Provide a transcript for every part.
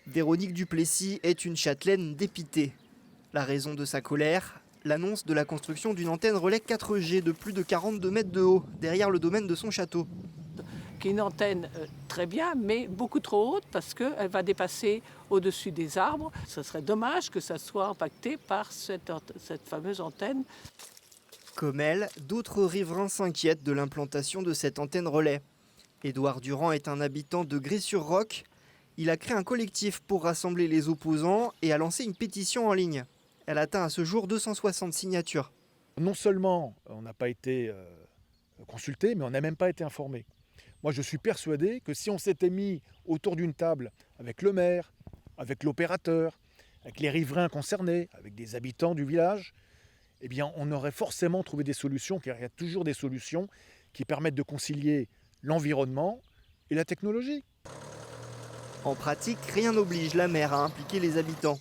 Véronique Duplessis est une châtelaine dépitée. La raison de sa colère, l'annonce de la construction d'une antenne relais 4G de plus de 42 mètres de haut, derrière le domaine de son château. Qui est une antenne très bien, mais beaucoup trop haute parce qu'elle va dépasser au-dessus des arbres. Ce serait dommage que ça soit impacté par cette fameuse antenne. Comme elle, d'autres riverains s'inquiètent de l'implantation de cette antenne relais. Édouard Durand est un habitant de Grès-sur-Roc. Il a créé un collectif pour rassembler les opposants et a lancé une pétition en ligne. Elle atteint à ce jour 260 signatures. Non seulement on n'a pas été consulté, mais on n'a même pas été informé. Moi, je suis persuadé que si on s'était mis autour d'une table avec le maire, avec l'opérateur, avec les riverains concernés, avec des habitants du village, eh bien, on aurait forcément trouvé des solutions, car il y a toujours des solutions qui permettent de concilier l'environnement et la technologie. En pratique, rien n'oblige la maire à impliquer les habitants.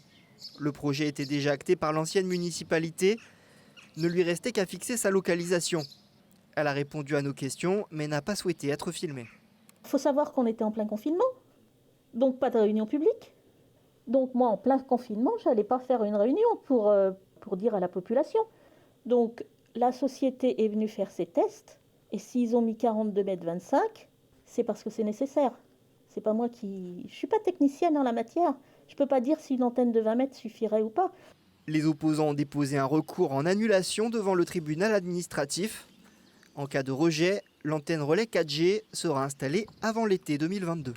Le projet était déjà acté par l'ancienne municipalité. Ne lui restait qu'à fixer sa localisation. Elle a répondu à nos questions, mais n'a pas souhaité être filmée. Il faut savoir qu'on était en plein confinement, donc pas de réunion publique. Donc moi, en plein confinement, je n'allais pas faire une réunion pour dire à la population. Donc la société est venue faire ses tests, et s'ils ont mis 42,25 m, c'est parce que c'est nécessaire. C'est pas moi qui... Je ne suis pas technicienne en la matière. Je ne peux pas dire si une antenne de 20 mètres suffirait ou pas. Les opposants ont déposé un recours en annulation devant le tribunal administratif. En cas de rejet, l'antenne relais 4G sera installée avant l'été 2022.